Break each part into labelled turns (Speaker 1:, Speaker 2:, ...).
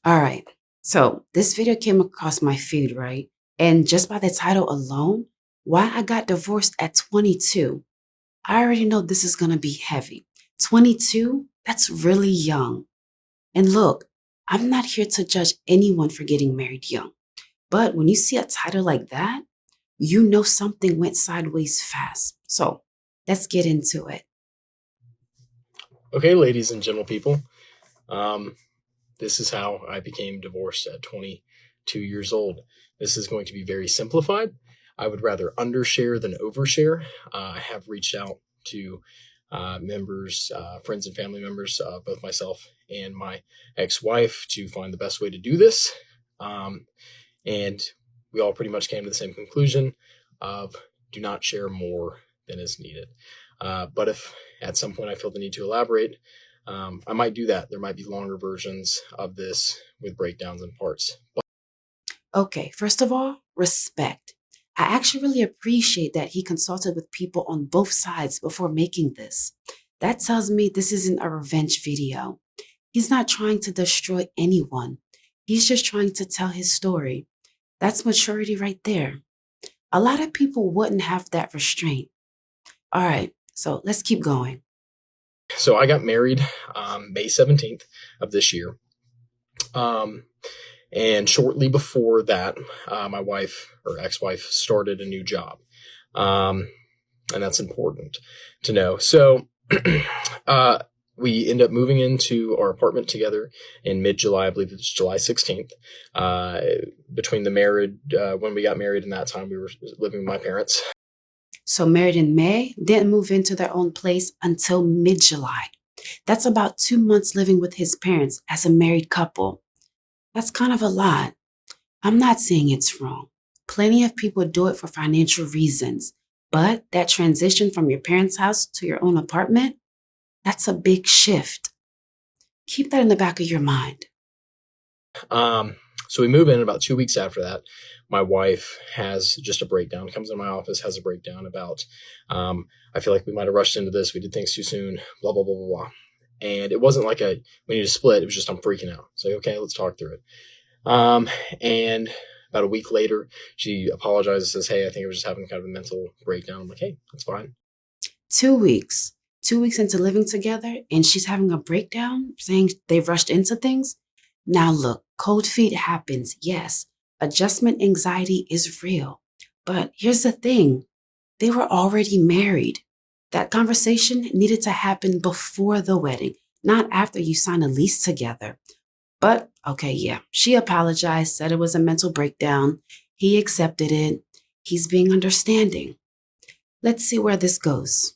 Speaker 1: All right. So this video came across my feed, right? And just by the title alone, why I got divorced at 22, I already know this is going to be heavy. 22, that's really young. And look, I'm not here to judge anyone for getting married young. But when you see a title like that, you know something went sideways fast. So let's get into it.
Speaker 2: Okay, ladies and gentle people, um, this is how I became divorced at 22 years old. This is going to be very simplified. I would rather undershare than overshare. I have reached out to members, friends, and family members, both myself and my ex-wife, to find the best way to do this. Um, and we all pretty much came to the same conclusion of do not share more than is needed. But if at some point I feel the need to elaborate, I might do that. There might be longer versions of this with breakdowns and parts.
Speaker 1: Okay, first of all, respect. I actually really appreciate that he consulted with people on both sides before making this. That tells me this isn't a revenge video. He's not trying to destroy anyone. He's just trying to tell his story. That's maturity right there. A lot of people wouldn't have that restraint. All right, so let's keep going.
Speaker 2: So I got married May 17th of this year. Um, and shortly before that, my wife or ex-wife started a new job. And that's important to know. So we end up moving into our apartment together in mid-July. I believe it was July 16th. Between the married, when we got married and that time, we were living with my parents.
Speaker 1: So married in May, didn't move into their own place until mid-July. That's about 2 months living with his parents as a married couple. That's kind of a lot. I'm not saying it's wrong. Plenty of people do it for financial reasons. But that transition from your parents' house to your own apartment, that's a big shift. Keep that in the back of your mind.
Speaker 2: So we move in about 2 weeks after that. My wife has just a breakdown, comes in my office, has a breakdown about, I feel like we might have rushed into this. We did things too soon, blah, blah, blah, blah, blah. And it wasn't like we need to split. It was just, I'm freaking out. It's like, okay, let's talk through it. And about a week later, she apologizes, says, hey, I think I was just having kind of a mental breakdown. I'm like, hey, that's fine.
Speaker 1: 2 weeks. 2 weeks into living together, and she's having a breakdown, saying they've rushed into things. Now, look, cold feet happens, yes. Adjustment anxiety is real. But here's the thing, they were already married. That conversation needed to happen before the wedding, not after you sign a lease together. But okay, yeah, she apologized, said it was a mental breakdown. He accepted it. He's being understanding. Let's see where this goes.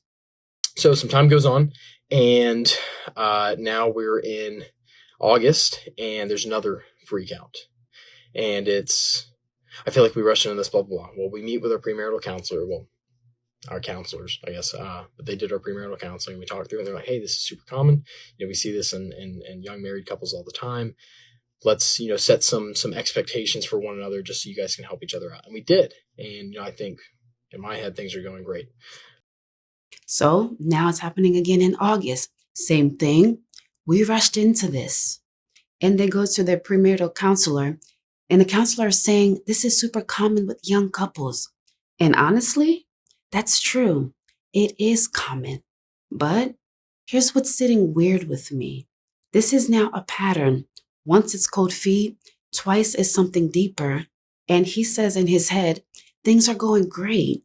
Speaker 2: So some time goes on, and now we're in August, and there's another freak out. And I feel like we rushed into this, blah, blah, blah. Well, we meet with our premarital counselor. Well, our counselors, I guess, but they did our premarital counseling. We talked through, and they're like, hey, this is super common. We see this in young married couples all the time. Let's, set some expectations for one another just so you guys can help each other out. And we did. And, I think in my head, things are going great.
Speaker 1: So now it's happening again in August. Same thing. We rushed into this. And they go to their premarital counselor, and the counselor is saying this is super common with young couples. And honestly, that's true. It is common. But here's what's sitting weird with me. This is now a pattern. Once it's cold feet, twice is something deeper. And he says in his head, things are going great.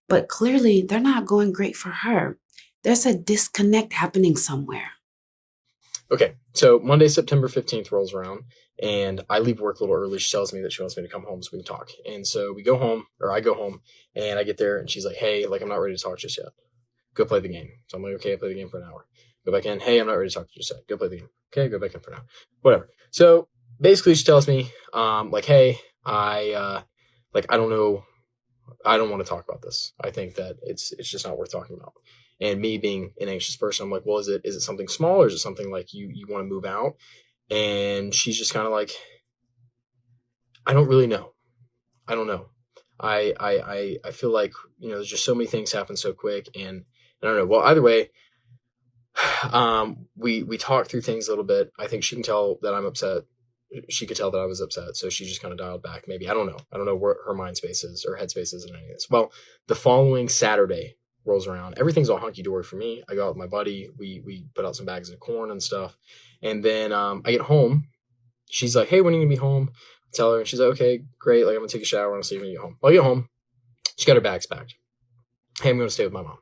Speaker 1: But clearly, they're not going great for her. There's a disconnect happening somewhere.
Speaker 2: Okay, so Monday, September 15th rolls around, and I leave work a little early. She tells me that she wants me to come home so we can talk. And so we go home, or I go home, and I get there, and she's like, hey, I'm not ready to talk just yet. Go play the game. So I'm like, okay, I play the game for an hour. Go back in. Hey, I'm not ready to talk just yet. Go play the game. Okay, go back in for now. Whatever. So basically, she tells me, hey, I don't know. I don't want to talk about this. I think that it's just not worth talking about. And me being an anxious person, I'm like, well, is it something small, or is it something like you want to move out? And she's just kind of like, I don't really know. I don't know. I feel like, there's just so many things happen so quick, and I don't know. Well, either way, we talk through things a little bit. I think she can tell that I'm upset. she could tell that I was upset, so she just kind of dialed back. Maybe I don't know. I don't know where her mind space is or headspace is in any of this. Well, the following Saturday rolls around. Everything's all hunky dory for me. I go out with my buddy. We put out some bags of corn and stuff, and then I get home. She's like, "Hey, when are you gonna be home?" I tell her, and she's like, "Okay, great. Like I'm gonna take a shower and I'll see you when you get home." Well, I get home. She got her bags packed. Hey, I'm gonna stay with my mom.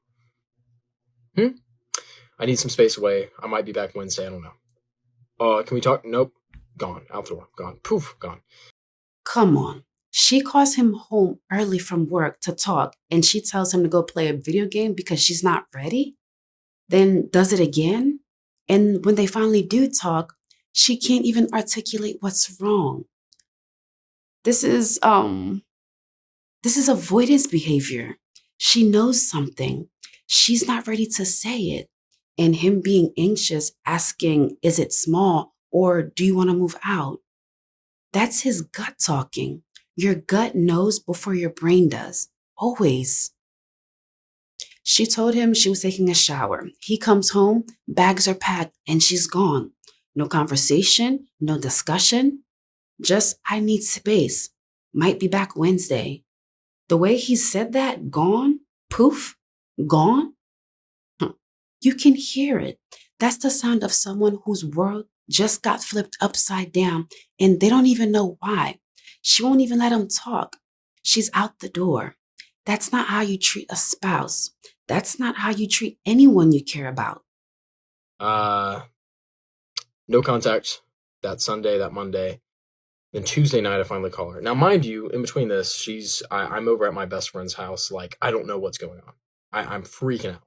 Speaker 2: I need some space away. I might be back Wednesday. I don't know. Can we talk? Nope. Gone. Out the door. Gone. Poof. Gone.
Speaker 1: Come on. She calls him home early from work to talk, and she tells him to go play a video game because she's not ready? Then does it again? And when they finally do talk, she can't even articulate what's wrong. This is avoidance behavior. She knows something. She's not ready to say it. And him being anxious, asking, is it small or do you want to move out? That's his gut talking. Your gut knows before your brain does. Always. She told him she was taking a shower. He comes home, bags are packed, and she's gone. No conversation, no discussion. Just, I need space. Might be back Wednesday. The way he said that, gone, poof, gone, you can hear it. That's the sound of someone whose world just got flipped upside down and they don't even know why. She won't even let him talk. She's out the door. That's not how you treat a spouse. That's not how you treat anyone you care about.
Speaker 2: No contact that Sunday, that Monday. Then Tuesday night, I finally call her. Now, mind you, in between this, I'm over at my best friend's house. Like, I don't know what's going on. I'm freaking out.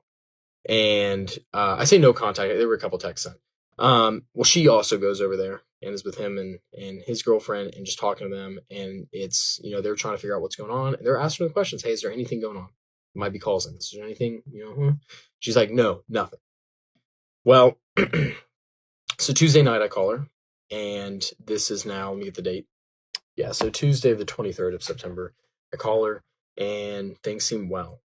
Speaker 2: And I say no contact. There were a couple texts sent. Well, she also goes over there and is with him and his girlfriend and just talking to them. And it's, they're trying to figure out what's going on. And they're asking the questions. Hey, is there anything going on? It might be calls in. Is there anything, She's like, no, nothing. Well, so Tuesday night I call her. And this is now, let me get the date. Yeah, so Tuesday, the 23rd of September, I call her and things seem well.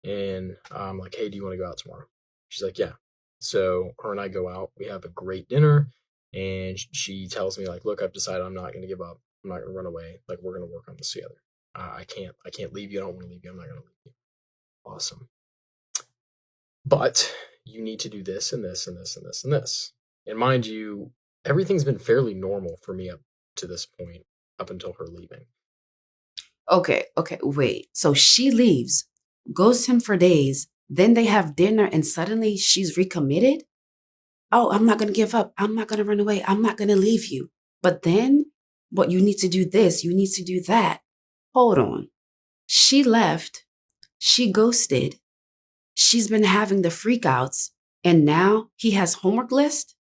Speaker 2: And I'm like, hey, do you want to go out tomorrow? She's like, yeah. So her and I go out. We have a great dinner. And she tells me, like, look, I've decided I'm not going to give up. I'm not going to run away. Like, we're going to work on this together. I can't leave you. I don't want to leave you. I'm not going to leave you. Awesome. But you need to do this and this and this and this and this. And mind you, everything's been fairly normal for me up to this point, up until her leaving.
Speaker 1: Okay, wait. So she leaves, ghosts him for days, then they have dinner and suddenly she's recommitted? Oh, I'm not going to give up. I'm not going to run away. I'm not going to leave you. But then, what, you need to do this, you need to do that. Hold on. She left. She ghosted. She's been having the freakouts. And now he has homework list?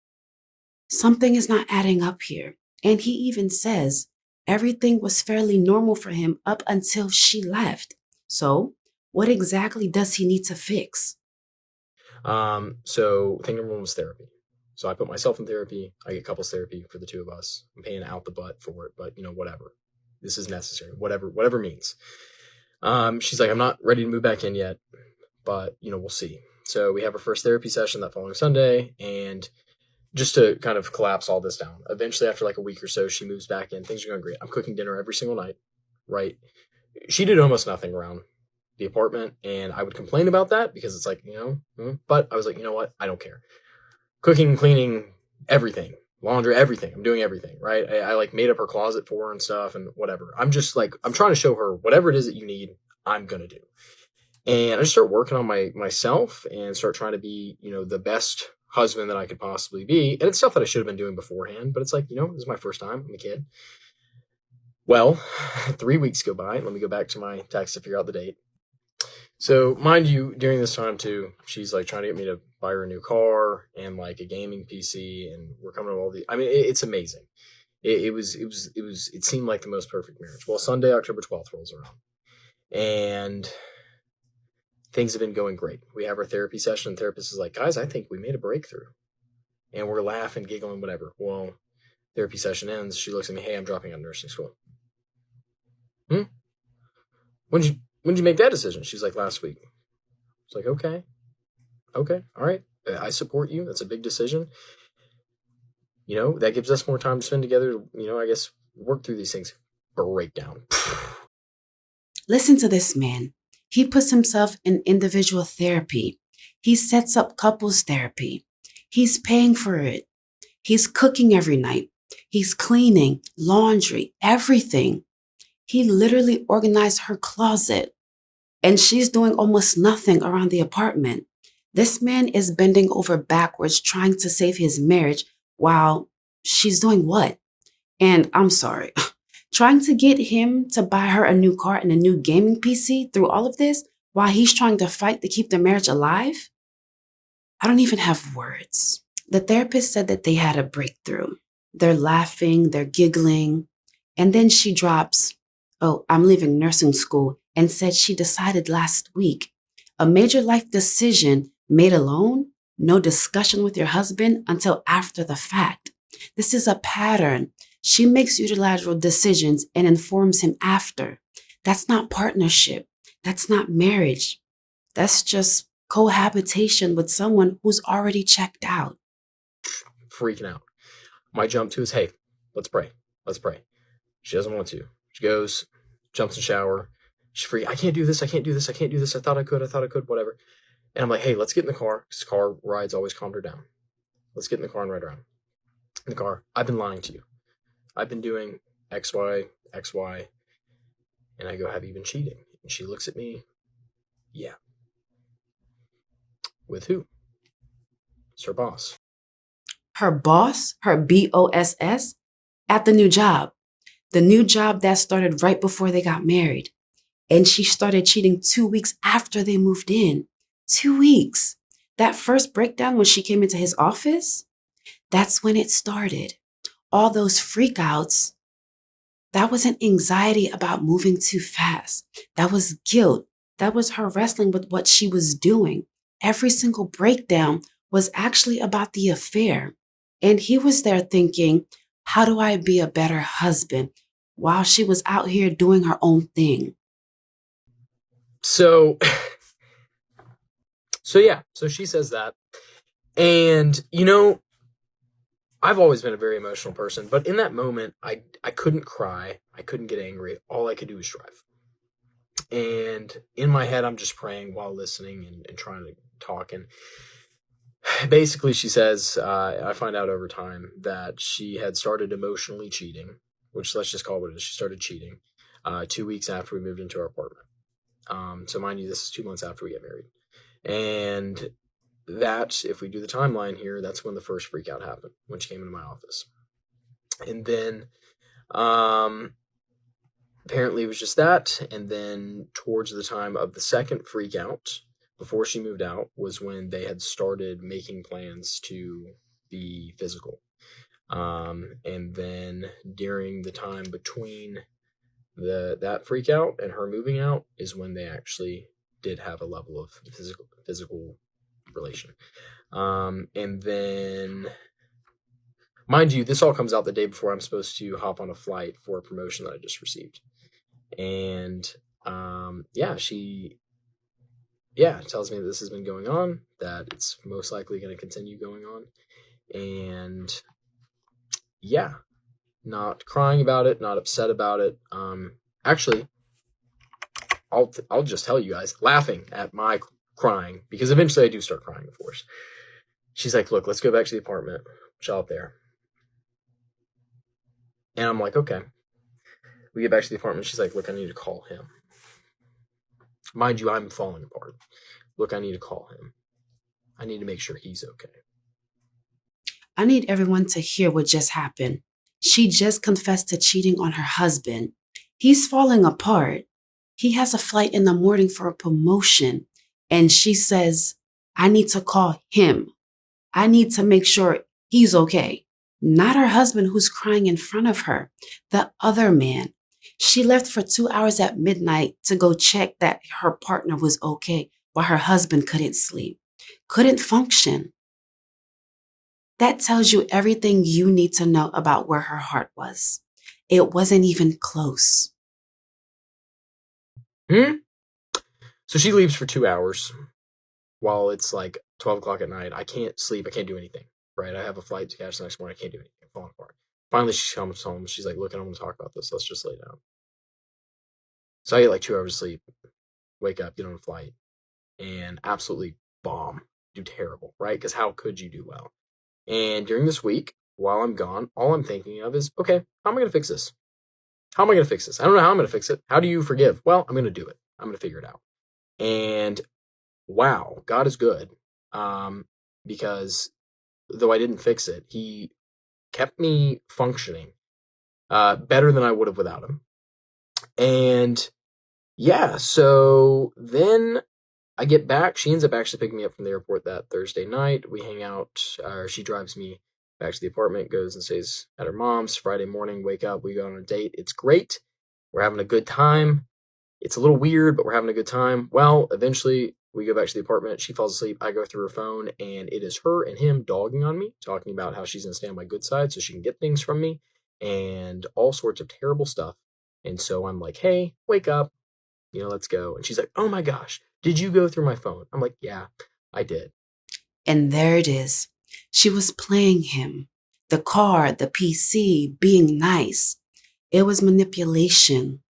Speaker 1: Something is not adding up here. And he even says everything was fairly normal for him up until she left. So, what exactly does he need to fix?
Speaker 2: So thing number one was therapy. So I put myself in therapy. I get couples therapy for the two of us. I'm paying out the butt for it, but whatever. This is necessary. Whatever means. She's like, I'm not ready to move back in yet, but we'll see. So we have our first therapy session that following Sunday, and just to kind of collapse all this down, eventually after like a week or so, she moves back in. Things are going great. I'm cooking dinner every single night, right? She did almost nothing around the apartment, and I would complain about that because it's like, but I was like, you know what? I don't care. Cooking, cleaning, everything, laundry, everything. I'm doing everything, right? I like made up her closet for her and stuff and whatever. I'm just like, I'm trying to show her whatever it is that you need, I'm going to do. And I just start working on myself and start trying to be, the best husband that I could possibly be. And it's stuff that I should have been doing beforehand, but it's like, this is my first time. I'm a kid. Well, 3 weeks go by. Let me go back to my text to figure out the date. So mind you, during this time too, she's like trying to get me to buy her a new car and like a gaming PC, and we're coming to all the. I mean, it's amazing. It seemed like the most perfect marriage. Well, Sunday, October 12th rolls around, and things have been going great. We have our therapy session, and the therapist is like, guys, I think we made a breakthrough, and we're laughing, giggling, whatever. Well, therapy session ends. She looks at me, hey, I'm dropping out of nursing school. When did you make that decision? She's like, last week. It's like, okay, all right. I support you. That's a big decision. That gives us more time to spend together, I guess work through these things. Breakdown.
Speaker 1: Listen to this man. He puts himself in individual therapy. He sets up couples therapy. He's paying for it. He's cooking every night. He's cleaning, laundry, everything. He literally organized her closet, and she's doing almost nothing around the apartment. This man is bending over backwards trying to save his marriage while she's doing what? And I'm sorry, trying to get him to buy her a new car and a new gaming PC through all of this while he's trying to fight to keep the marriage alive? I don't even have words. The therapist said that they had a breakthrough. They're laughing, they're giggling, and then she drops, "Oh, I'm leaving nursing school," and said she decided last week. A major life decision made alone, no discussion with your husband until after the fact. This is a pattern. She makes unilateral decisions and informs him after. That's not partnership. That's not marriage. That's just cohabitation with someone who's already checked out.
Speaker 2: Freaking out. My jump to is, hey, let's pray. Let's pray. She doesn't want to. She goes, jumps in the shower. She's free. I can't do this. I can't do this. I can't do this. I thought I could. Whatever. And I'm like, hey, let's get in the car. Because car rides always calmed her down. Let's get in the car and ride around. In the car, I've been lying to you. I've been doing X, Y, X, Y. And I go, have you been cheating? And she looks at me. Yeah. With who? It's her boss.
Speaker 1: Her boss, her BOSS, at the new job. The new job that started right before they got married. And she started cheating 2 weeks after they moved in. 2 weeks. That first breakdown when she came into his office, that's when it started. All those freakouts, that wasn't anxiety about moving too fast. That was guilt. That was her wrestling with what she was doing. Every single breakdown was actually about the affair. And he was there thinking, how do I be a better husband? While she was out here doing her own thing.
Speaker 2: So yeah, so she says that. And, I've always been a very emotional person, but in that moment, I couldn't cry. I couldn't get angry. All I could do was drive. And in my head, I'm just praying while listening and trying to talk. And basically, she says, I find out over time that she had started emotionally cheating, which let's just call it what it is. She started cheating 2 weeks after we moved into our apartment. So mind you, this is 2 months after we get married. And that, if we do the timeline here, that's when the first freak out happened, when she came into my office. And then apparently it was just that. And then towards the time of the second freak out, before she moved out, was when they had started making plans to be physical. And then during the time between that freak out and her moving out is when they actually did have a level of physical relation. And then, mind you, this all comes out the day before I'm supposed to hop on a flight for a promotion that I just received. And she tells me that this has been going on, that it's most likely going to continue going on. And yeah, not crying about it, not upset about it. Actually, I'll just tell you guys, laughing at my crying, because eventually I do start crying, of course. She's like, look, let's go back to the apartment, chill out there. And I'm like, okay. We get back to the apartment. She's like, look, I need to call him. Mind you, I'm falling apart. Look, I need to call him. I need to make sure he's okay.
Speaker 1: I need everyone to hear what just happened. She just confessed to cheating on her husband. He's falling apart. He has a flight in the morning for a promotion. And she says, I need to call him. I need to make sure he's okay. Not her husband who's crying in front of her, the other man. She left for 2 hours at midnight to go check that her partner was okay while her husband couldn't sleep, couldn't function. That tells you everything you need to know about where her heart was. It wasn't even close.
Speaker 2: So she leaves for 2 hours while it's like 12 o'clock at night. I can't sleep. I can't do anything, right? I have a flight to catch the next morning. I can't do anything. I'm falling apart. Finally, she comes home. She's like, look, I don't want to talk about this. Let's just lay down. So I get like 2 hours of sleep, wake up, get on a flight, and absolutely bomb, do terrible, right? Because how could you do well? And during this week, while I'm gone, all I'm thinking of is, okay, how am I going to fix this? How am I going to fix this? I don't know how I'm going to fix it. How do you forgive? Well, I'm going to do it. I'm going to figure it out. And wow, God is good. Because though I didn't fix it, he kept me functioning better than I would have without him. And yeah, so then I get back. She ends up actually picking me up from the airport that Thursday night. We hang out, or she drives me back to the apartment, goes and stays at her mom's. Friday morning, wake up, we go on a date. It's great. We're having a good time. It's a little weird, but we're having a good time. Well, eventually we go back to the apartment. She falls asleep. I go through her phone, and it is her and him dogging on me, talking about how she's going to stay on my good side so she can get things from me and all sorts of terrible stuff. And so I'm like, hey, wake up, let's go. And she's like, oh my gosh, did you go through my phone? I'm like, yeah, I did.
Speaker 1: And there it is. She was playing him. The car, the PC, being nice. It was manipulation.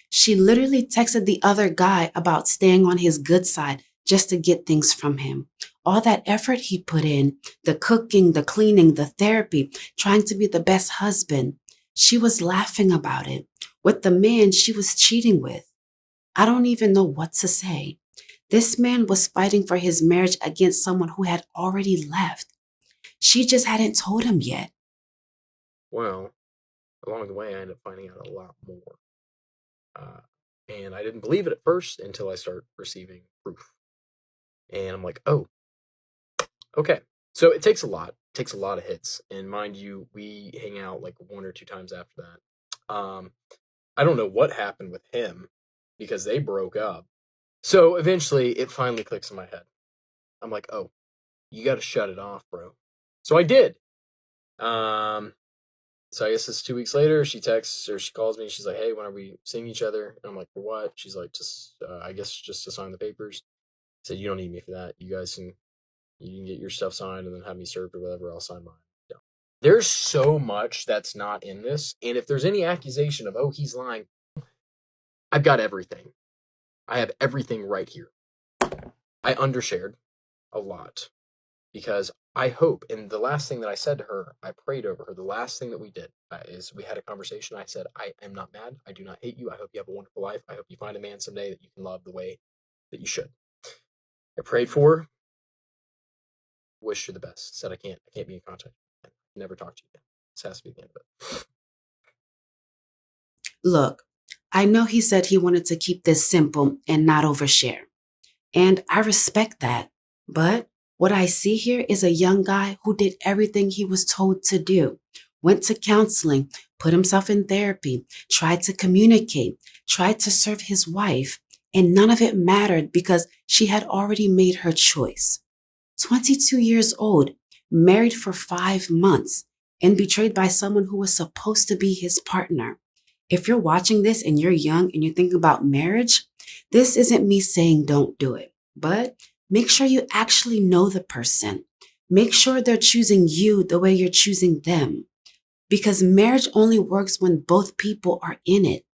Speaker 1: She literally texted the other guy about staying on his good side just to get things from him. All that effort he put in, the cooking, the cleaning, the therapy, trying to be the best husband. She was laughing about it with the man she was cheating with. I don't even know what to say. This man was fighting for his marriage against someone who had already left. She just hadn't told him yet.
Speaker 2: Well, along the way, I ended up finding out a lot more. And I didn't believe it at first until I started receiving proof. And I'm like, oh, okay. So it takes a lot. It takes a lot of hits. And mind you, we hang out like 1 or 2 times after that. I don't know what happened with him because they broke up. So eventually it finally clicks in my head. I'm like, oh, you got to shut it off, bro. So I did. So I guess it's 2 weeks later, she texts or she calls me. She's like, hey, when are we seeing each other? And I'm like, for what? She's like, I guess just to sign the papers. I said, you don't need me for that. You can get your stuff signed and then have me served or whatever. I'll sign mine. Yeah. There's so much that's not in this. And if there's any accusation of, oh, he's lying, I've got everything. I have everything right here. I undershared a lot because I hope, and the last thing that I said to her, I prayed over her. The last thing that we did is we had a conversation. I said, I am not mad. I do not hate you. I hope you have a wonderful life. I hope you find a man someday that you can love the way that you should. I prayed for her, wished her the best, said I can't be in contact. Never talk to you again. This has to be the end of it.
Speaker 1: Look, I know he said he wanted to keep this simple and not overshare. And I respect that. But what I see here is a young guy who did everything he was told to do, went to counseling, put himself in therapy, tried to communicate, tried to serve his wife, and none of it mattered because she had already made her choice. 22 years old, married for 5 months, and betrayed by someone who was supposed to be his partner. If you're watching this and you're young and you're thinking about marriage, this isn't me saying don't do it, but make sure you actually know the person. Make sure they're choosing you the way you're choosing them. Because marriage only works when both people are in it.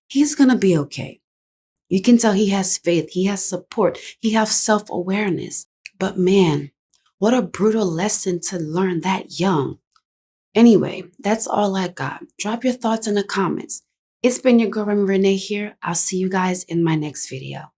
Speaker 1: He's going to be okay. You can tell he has faith, he has support, he has self-awareness. But man, what a brutal lesson to learn that young. Anyway, that's all I got. Drop your thoughts in the comments. It's been your girl Rene here. I'll see you guys in my next video.